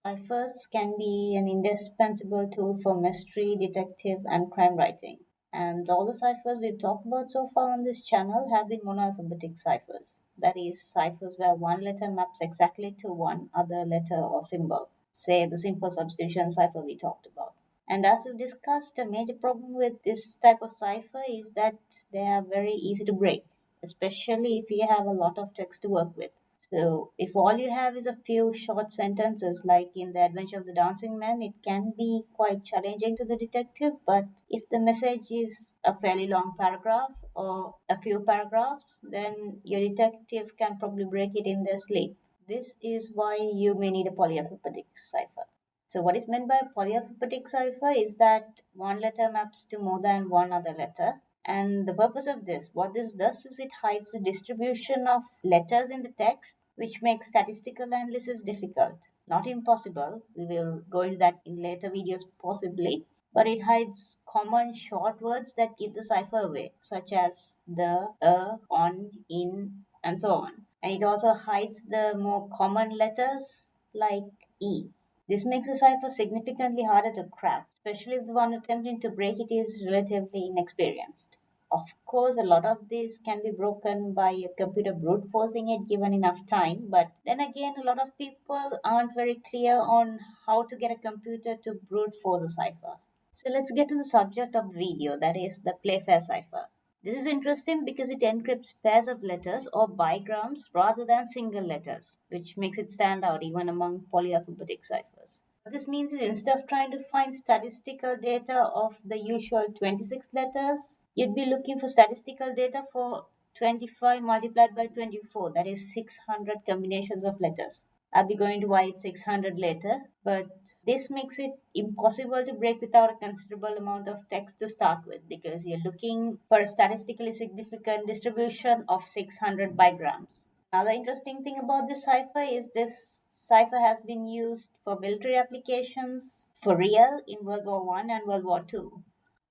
Ciphers can be an indispensable tool for mystery, detective, and crime writing. And all the ciphers we've talked about so far on this channel have been monoalphabetic ciphers. That is, ciphers where one letter maps exactly to one other letter or symbol. Say the simple substitution cipher we talked about. And as we've discussed, a major problem with this type of cipher is that they are very easy to break, especially if you have a lot of text to work with. So, if all you have is a few short sentences, like in The Adventure of the Dancing Man, it can be quite challenging to the detective. But if the message is a fairly long paragraph or a few paragraphs, then your detective can probably break it in their sleep. This is why you may need a polyalphabetic cipher. So, what is meant by a polyalphabetic cipher is that one letter maps to more than one other letter. And the purpose of this, what this does is it hides the distribution of letters in the text, which makes statistical analysis difficult. Not impossible, we will go into that in later videos possibly, but it hides common short words that give the cipher away, such as the, on, in, and so on. And it also hides the more common letters like E. This makes the cipher significantly harder to crack, especially if the one attempting to break it is relatively inexperienced. Of course, a lot of this can be broken by a computer brute forcing it given enough time, but then again, a lot of people aren't very clear on how to get a computer to brute force a cipher. So let's get to the subject of the video, that is the Playfair cipher. This is interesting because it encrypts pairs of letters or bigrams rather than single letters, which makes it stand out even among polyalphabetic ciphers. What this means is instead of trying to find statistical data of the usual 26 letters, you'd be looking for statistical data for 25 multiplied by 24, that is 600 combinations of letters. I'll be going to why it's 600 later, but this makes it impossible to break without a considerable amount of text to start with because you're looking for a statistically significant distribution of 600 bigrams. Another interesting thing about this cipher is this cipher has been used for military applications for real in World War One and World War Two.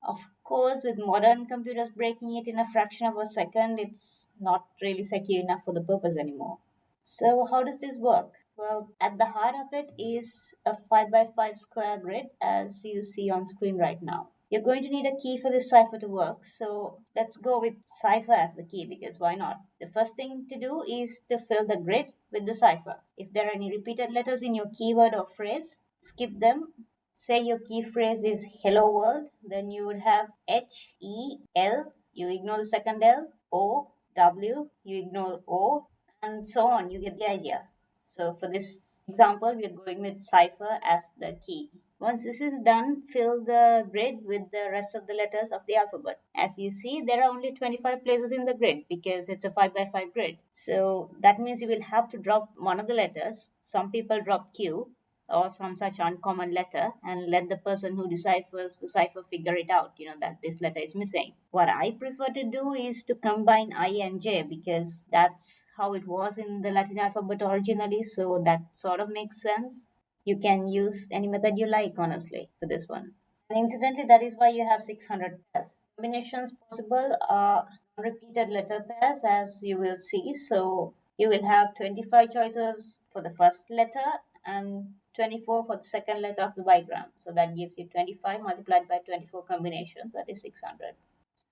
Of course, with modern computers breaking it in a fraction of a second, it's not really secure enough for the purpose anymore. So, how does this work? Well, at the heart of it is a 5 by 5 square grid as you see on screen right now. You're going to need a key for this cipher to work, so let's go with cipher as the key because why not? The first thing to do is to fill the grid with the cipher. If there are any repeated letters in your keyword or phrase, skip them. Say your key phrase is hello world, then you would have H, E, L, you ignore the second L, O, W, you ignore O, and so on. You get the idea. So for this example, we are going with cipher as the key. Once this is done, fill the grid with the rest of the letters of the alphabet. As you see, there are only 25 places in the grid because it's a 5 by 5 grid. So that means you will have to drop one of the letters. Some people drop Q or some such uncommon letter and let the person who deciphers the cipher figure it out, that this letter is missing. What I prefer to do is to combine I and J because that's how it was in the Latin alphabet originally, so that sort of makes sense. You can use any method you like, honestly, for this one. And incidentally, that is why you have 600 pairs. Combinations possible are repeated letter pairs, as you will see. So you will have 25 choices for the first letter and 24 for the second letter of the bigram. So that gives you 25 multiplied by 24 combinations, that is 600.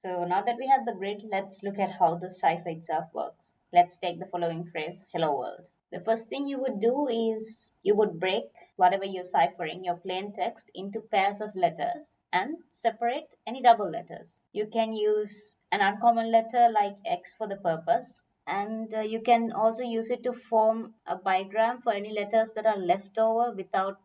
So now that we have the grid, let's look at how the cipher itself works. Let's take the following phrase, hello world. The first thing you would do is you would break whatever you're ciphering, your plain text, into pairs of letters and separate any double letters. You can use an uncommon letter like X for the purpose, and you can also use it to form a bigram for any letters that are left over without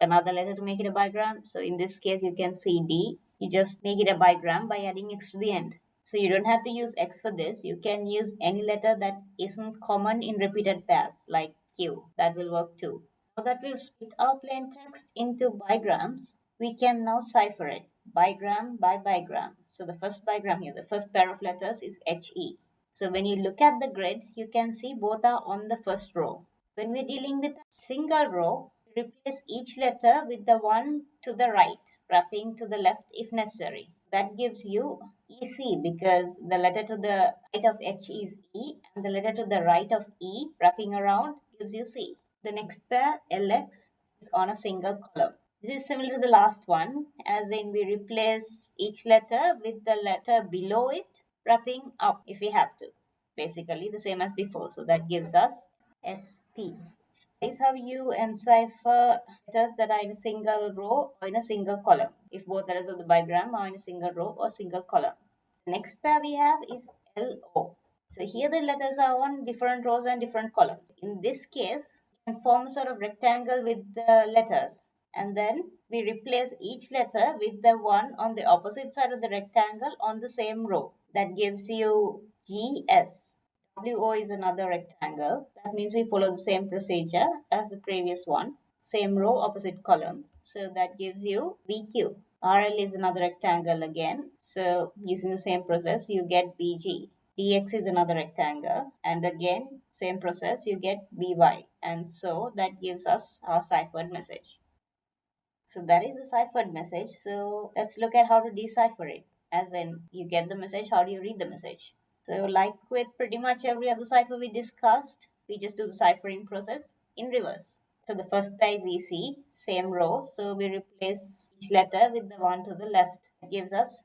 another letter to make it a bigram. So in this case you can see D, you just make it a bigram by adding X to the end. So you don't have to use X for this. You can use any letter that isn't common in repeated pairs like Q. That will work too. Now that we've split our plain text into bigrams, we can now cipher it bigram by bigram. So the first bigram here, the first pair of letters is HE. So when you look at the grid, you can see both are on the first row. When we're dealing with a single row, replace each letter with the one to the right, wrapping to the left if necessary. That gives you EC because the letter to the right of H is E and the letter to the right of E wrapping around gives you C. The next pair, LX, is on a single column. This is similar to the last one, as in we replace each letter with the letter below it, wrapping up if we have to. Basically, the same as before. So that gives us SP. Is how you encipher letters that are in a single row or in a single column, if both letters of the bigram are in a single row or single column. The next pair we have is LO. So here the letters are on different rows and different columns. In this case, we can form a sort of rectangle with the letters, and then we replace each letter with the one on the opposite side of the rectangle on the same row. That gives you GS. WO is another rectangle. That means we follow the same procedure as the previous one. Same row, opposite column. So that gives you BQ. RL is another rectangle again. So using the same process, you get BG. DX is another rectangle. And again, same process, you get BY. And so that gives us our ciphered message. So that is a ciphered message. So let's look at how to decipher it. As in, you get the message, how do you read the message? So like with pretty much every other cipher we discussed, we just do the ciphering process in reverse. So the first pair is EC, same row. So we replace each letter with the one to the left. It gives us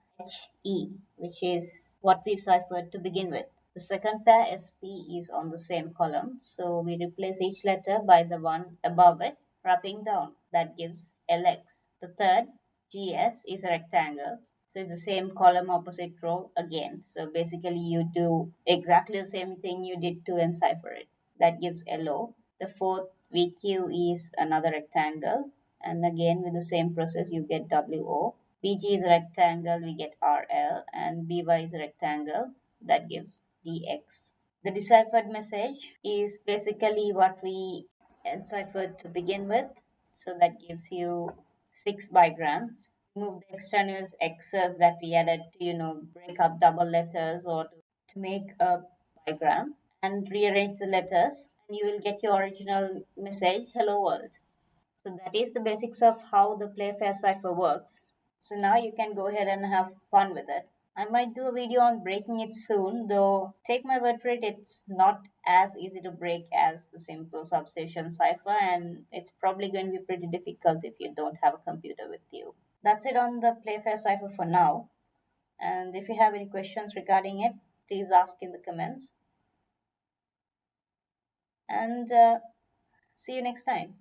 HE, which is what we ciphered to begin with. The second pair SP is on the same column. So we replace each letter by the one above it, wrapping down. That gives LX. The third GS is a rectangle. So it's the same column opposite row again. So basically you do exactly the same thing you did to encipher it. That gives LO. The fourth VQ is another rectangle. And again with the same process you get WO. BG is a rectangle, we get RL. And BY is a rectangle, that gives DX. The deciphered message is basically what we enciphered to begin with. So that gives you 6 bigrams. Remove the extraneous X's that we added to, break up double letters or to make a bigram, and rearrange the letters, and you will get your original message, hello world. So that is the basics of how the Playfair cipher works. So now you can go ahead and have fun with it. I might do a video on breaking it soon, though take my word for it, it's not as easy to break as the simple substitution cipher, and it's probably going to be pretty difficult if you don't have a computer with you. That's it on the Playfair cipher for now. And if you have any questions regarding it, please ask in the comments. And see you next time.